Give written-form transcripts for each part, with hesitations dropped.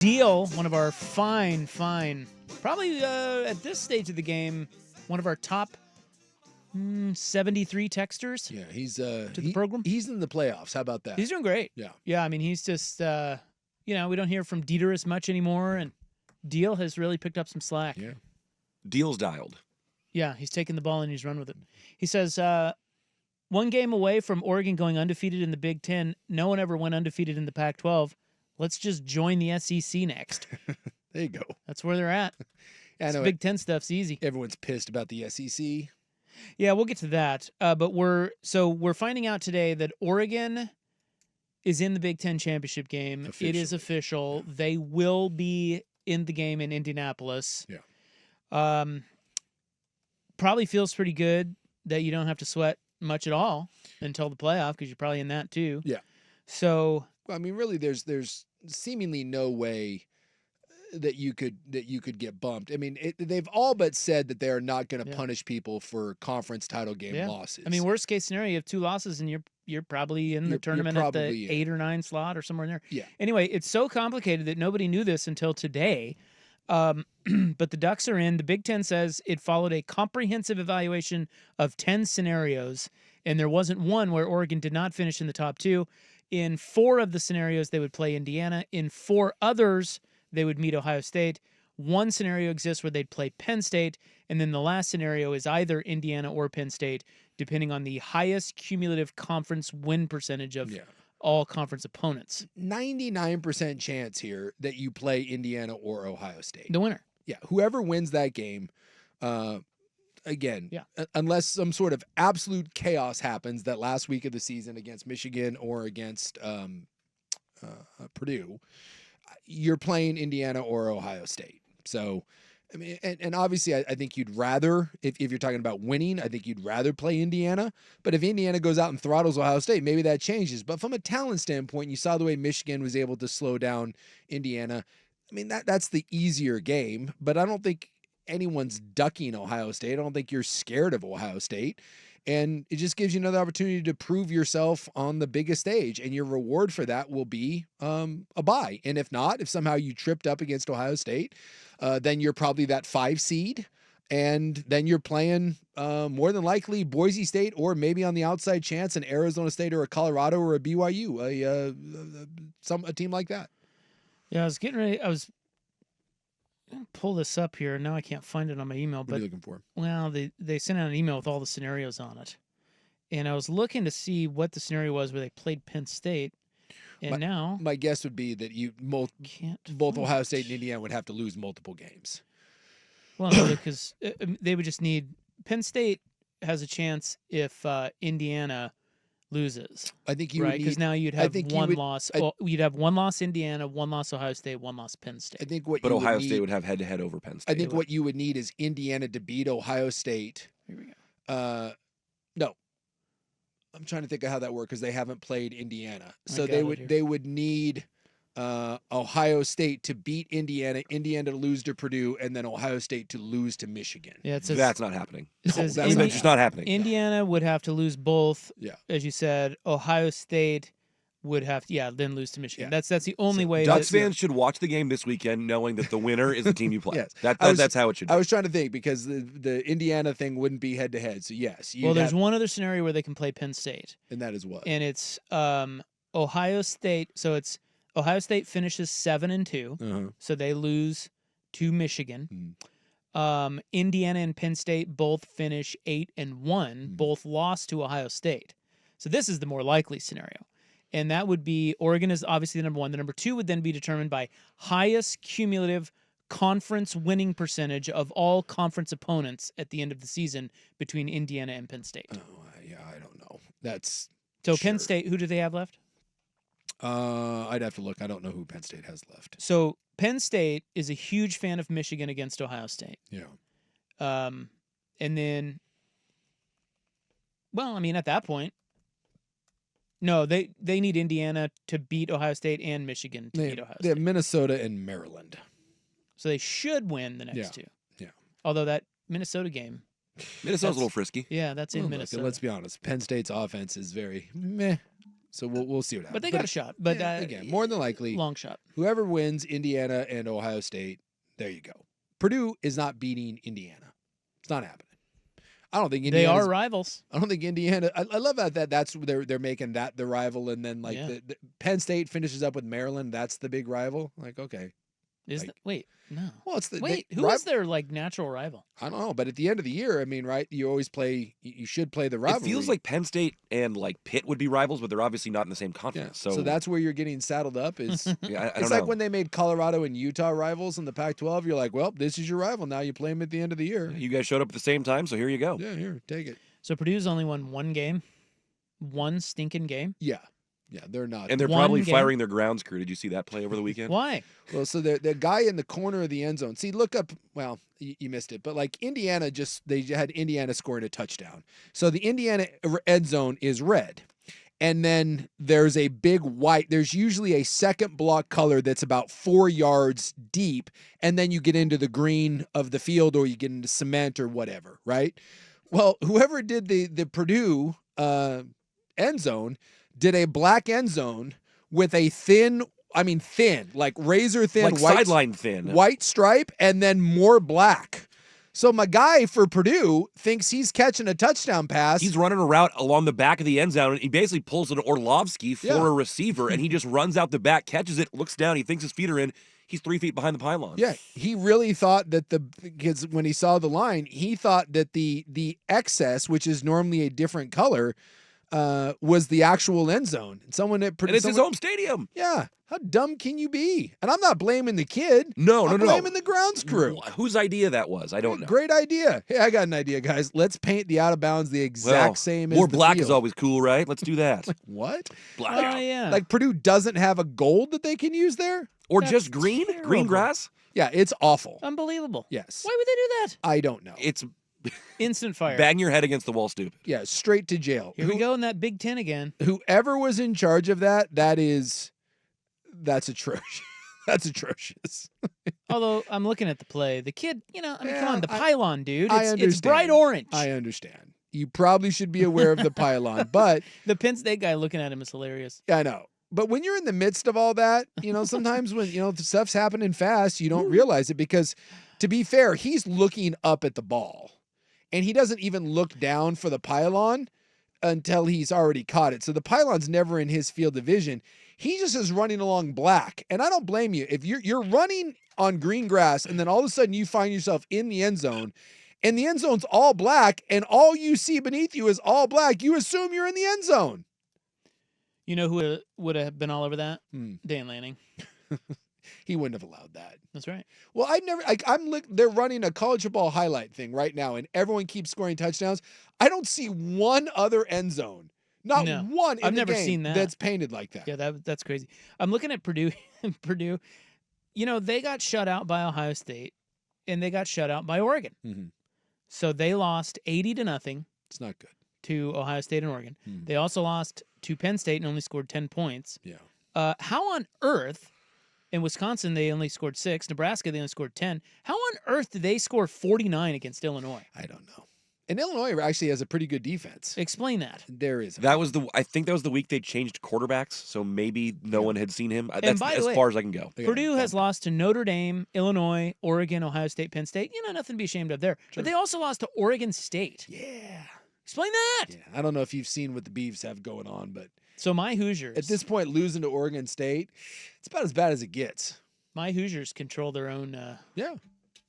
Deal, one of our fine, probably at this stage of the game, one of our top 73 texters. Yeah, he's to the program. He's in the playoffs. How about that? He's doing great. Yeah. I mean, he's just we don't hear from Dieter as much anymore, and Deal has really picked up some slack. Yeah, Deal's dialed. Yeah, he's taken the ball and he's run with it. He says, one game away from Oregon going undefeated in the Big Ten. No one ever went undefeated in the Pac-12. Let's just join the SEC next. There you go. That's where they're at. I know Big Ten stuff's easy. Everyone's pissed about the SEC. Yeah, we'll get to that. But we're finding out today that Oregon is in the Big Ten championship game. Officially. It is official. They will be in the game in Indianapolis. Yeah. Probably feels pretty good that you don't have to sweat much at all until the playoff because you're probably in that too. Yeah. So I mean, really, there's seemingly no way that you could get bumped. I mean, they've all but said that they are not going to punish people for conference title game losses. I mean, worst case scenario, you have 2 losses and you're probably in the tournament at the 8 or 9 slot or somewhere in there. Yeah. Anyway, it's so complicated that nobody knew this until today. But the Ducks are in. The Big Ten says it followed a comprehensive evaluation of 10 scenarios, and there wasn't one where Oregon did not finish in the top 2. In 4 of the scenarios, they would play Indiana. In 4 others, they would meet Ohio State. One scenario exists where they'd play Penn State, and then the last scenario is either Indiana or Penn State, depending on the highest cumulative conference win percentage of all conference opponents. 99% chance here that you play Indiana or Ohio State. The winner. Yeah, whoever wins that game, unless some sort of absolute chaos happens that last week of the season against Michigan or against Purdue, you're playing Indiana or Ohio State. So, I mean, and obviously I think you'd rather, if you're talking about winning, I think you'd rather play Indiana. But if Indiana goes out and throttles Ohio State, maybe that changes. But from a talent standpoint, you saw the way Michigan was able to slow down Indiana. I mean, that's the easier game, but I don't think anyone's ducking Ohio State. I don't think you're scared of Ohio State. And it just gives you another opportunity to prove yourself on the biggest stage. And your reward for that will be a bye. And if not, if somehow you tripped up against Ohio State, then you're probably that 5 seed. And then you're playing more than likely Boise State, or maybe on the outside chance an Arizona State or a Colorado or a BYU, a team like that. Yeah, I was getting ready. I was going to pull this up here. Now I can't find it on my email. What are you looking for? Well, they sent out an email with all the scenarios on it. And I was looking to see what the scenario was where they played Penn State. And now my guess would be that both Ohio State and Indiana would have to lose multiple games. Well, no, because they would just need – Penn State has a chance if Indiana loses. I think you would need – because now you'd have one loss. You'd have 1 loss Indiana, 1 loss Ohio State, 1 loss Penn State. I think but Ohio State would have head-to-head over Penn State. I think what you would need is Indiana to beat Ohio State. Here we go. No. I'm trying to think of how that worked because they haven't played Indiana. So they would need Ohio State to beat Indiana, Indiana to lose to Purdue, and then Ohio State to lose to Michigan. Yeah, it says, that's not happening. It says that's just not happening. Indiana would have to lose both. Yeah. As you said, Ohio State would have to, then lose to Michigan. Yeah. That's the only way. Ducks fans should watch the game this weekend knowing that the winner is the team you play. Yes. That's how it should be. I was trying to think because the Indiana thing wouldn't be head-to-head. So, yes. Well, there's one other scenario where they can play Penn State. And that is what? And it's Ohio State. So it's Ohio State finishes 7-2. So they lose to Michigan. Indiana and Penn State both finish 8-1. Both lost to Ohio State. So this is the more likely scenario. And that would be Oregon is obviously the number 1. The number 2 would then be determined by highest cumulative conference winning percentage of all conference opponents at the end of the season between Indiana and Penn State. Oh, yeah, I don't know. That's so sure. Penn State, who do they have left? I'd have to look. I don't know who Penn State has left. So Penn State is a huge fan of Michigan against Ohio State. Yeah. And then, well, I mean, at that point, no, they need Indiana to beat Ohio State and Michigan to beat Ohio State. They have Minnesota and Maryland. So they should win the next 2. Yeah. Although that Minnesota game. Minnesota's a little frisky. Yeah, that's in Minnesota. Let's be honest. Penn State's offense is very meh. So we'll see what happens. But they got a shot. But yeah, again, more than likely, long shot. whoever wins Indiana and Ohio State, there you go. Purdue is not beating Indiana. It's not happening. I don't think Indiana. They are rivals. I don't think Indiana. I love that's they're making that the rival, and then like the Penn State finishes up with Maryland. That's the big rival. Like, okay, Wait, no. Well, it's the who is their like natural rival? I don't know, but at the end of the year, I mean, right? You always play. You should play the rivalry. It feels like Penn State and like Pitt would be rivals, but they're obviously not in the same conference. Yeah. So that's where you're getting saddled up. Is I don't it's know. like when they made Colorado and Utah rivals in the Pac-12. You're like, well, this is your rival. Now you play them at the end of the year. You guys showed up at the same time, so here you go. Yeah, here, take it. So Purdue's only won one game, one stinking game. Yeah, they're not. And they're probably firing their grounds crew. Did you see that play over the weekend? Why? Well, so the guy in the corner of the end zone. See, look up. Well, you missed it, but like Indiana, they had Indiana scoring a touchdown. So the Indiana end zone is red, and then there's a big white. There's usually a second block color that's about 4 yards deep, and then you get into the green of the field, or you get into cement or whatever, right? Well, whoever did the Purdue end zone did a black end zone with a thin, like razor thin, like white, sideline thin, white stripe, and then more black. So my guy for Purdue thinks he's catching a touchdown pass. He's running a route along the back of the end zone, and he basically pulls an Orlovsky for a receiver, and he just runs out the back, catches it, looks down, he thinks his feet are in. He's 3 feet behind the pylon. Yeah, he really thought that because when he saw the line, he thought that the excess, which is normally a different color, was the actual end zone. And it's his home stadium. Yeah. How dumb can you be? And I'm not blaming the kid. No. I'm blaming the grounds crew. Whose idea that was? I don't know. Great idea. Hey, I got an idea, guys. Let's paint the out of bounds the exact same as more the black field. is always cool, right? Let's do that. Like, what? Black. Oh, yeah. Like Purdue doesn't have a gold that they can use there? Or That's just green? terrible. Green grass? Yeah, it's awful. Unbelievable. Yes. Why would they do that? I don't know. It's Instant fire. bang your head against the wall stupid. Yeah, straight to jail. Here we go in that Big Ten again. Whoever was in charge of that's atrocious. That's atrocious. Although I'm looking at the play, the kid, come Yeah, on, the pylon, dude. I It's understand. bright orange. I understand. You probably should be aware of the pylon, but The Penn State guy looking at him is hilarious. I know. But when you're in the midst of all that, sometimes when, the stuff's happening fast, you don't realize it because, to be fair, he's looking up at the ball. And he doesn't even look down for the pylon until he's already caught it. So the pylon's never in his field of vision. He just is running along black. And I don't blame you. If you're running on green grass and then all of a sudden you find yourself in the end zone and the end zone's all black and all you see beneath you is all black, you assume you're in the end zone. You know who would have been all over that? Hmm. Dan Lanning. He wouldn't have allowed that. That's right. Well, they're running a college football highlight thing right now, and everyone keeps scoring touchdowns. I don't see one other end zone, not one in I've the never game seen that. that's painted like that. Yeah, that's crazy. I'm looking at Purdue. Purdue, they got shut out by Ohio State, and they got shut out by Oregon. Mm-hmm. So they lost 80-0 It's not good. to Ohio State and Oregon. Hmm. They also lost to Penn State and only scored 10 points. Yeah. How on earth, in Wisconsin, they only scored 6. Nebraska, they only scored 10. How on earth did they score 49 against Illinois? I don't know. And Illinois actually has a pretty good defense. Explain that. There is. I think that was the week they changed quarterbacks, so maybe no one had seen him. That's by the as way, far as I can go. Purdue has lost to Notre Dame, Illinois, Oregon, Ohio State, Penn State. Nothing to be ashamed of there. Sure. But they also lost to Oregon State. Yeah. Explain that. Yeah. I don't know if you've seen what the Beavs have going on, but So my Hoosiers. at this point, losing to Oregon State, it's about as bad as it gets. My Hoosiers control their own.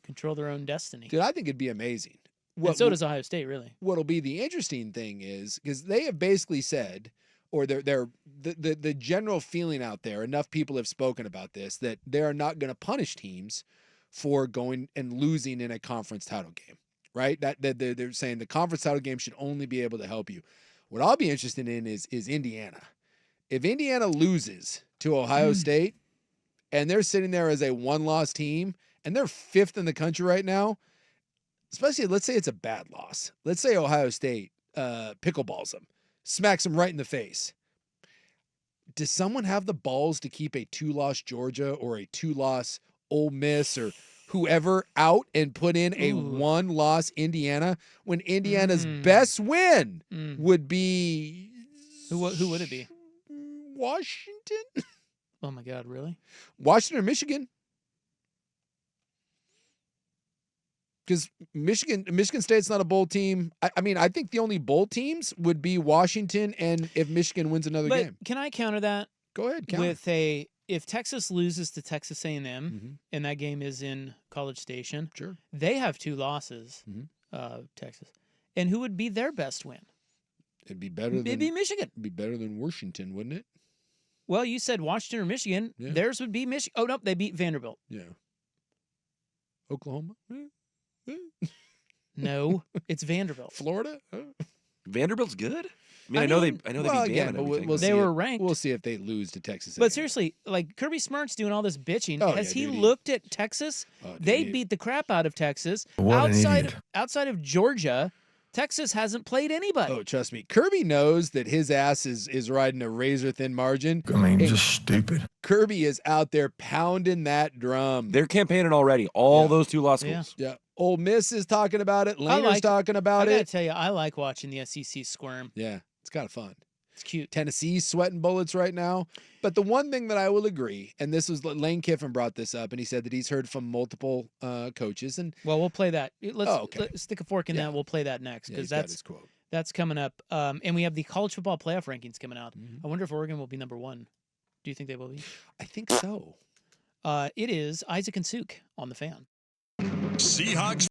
Control their own destiny. Dude, I think it'd be amazing. And so does Ohio State, really. What'll be the interesting thing is because they have basically said, or the general feeling out there, enough people have spoken about this, that they are not going to punish teams for going and losing in a conference title game, right? That they're saying the conference title game should only be able to help you. What I'll be interested in is Indiana. If Indiana loses to Ohio State and they're sitting there as a one-loss team and they're 5th in the country right now, especially, let's say it's a bad loss. Let's say Ohio State pickleballs them, smacks them right in the face. Does someone have the balls to keep a 2-loss Georgia or a 2-loss Ole Miss or whoever out and put in a 1-loss Indiana when Indiana's best win would be... Who would it be? Washington? Oh my God, really? Washington or Michigan? Because Michigan State's not a bowl team. I mean, I think the only bowl teams would be Washington, and if Michigan wins another But game. can I counter that Go ahead, counter. with if Texas loses to Texas A&M and that game is in College Station, Sure. they have 2 losses. Texas, and who would be their best win? It'd be better than It'd be Michigan. It'd be better than Washington, wouldn't it? Well, you said Washington or Michigan. Yeah. Theirs would be Michigan. Oh no, they beat Vanderbilt. Yeah. Oklahoma? No, it's Vanderbilt. Florida? Vanderbilt's good. I mean, I I know mean, they well, beat again, Bama and but everything. we'll They see were if- ranked. We'll see if they lose to Texas. But A&M. seriously, like Kirby Smart's doing all this bitching. Oh, Has yeah, he dude, looked at Texas? Oh, dude, They he- beat the crap out of Texas. What an idiot. Outside of Georgia, Texas hasn't played anybody. Oh, trust me. Kirby knows that his ass is riding a razor thin margin. I mean, And just stupid. Kirby is out there pounding that drum. They're campaigning already. All Yeah. those 2 law Yeah. schools. Yeah. Ole Miss is talking about it. Laner's like it. talking I about gotta it. tell you, I like watching the SEC squirm. Yeah. It's kind of fun. It's cute. Tennessee's sweating bullets right now. But the one thing that I will agree, and this was Lane Kiffin brought this up, and he said that he's heard from multiple coaches. And Well, we'll play that. Let's okay. stick a fork in Yeah. that. We'll play that next yeah, because he's got his quote. that's coming up. And we have the college football playoff rankings coming out. Mhm. I wonder if Oregon will be number 1. Do you think they will be? I think so. It is Isaac and Suke on the Fan. Seahawks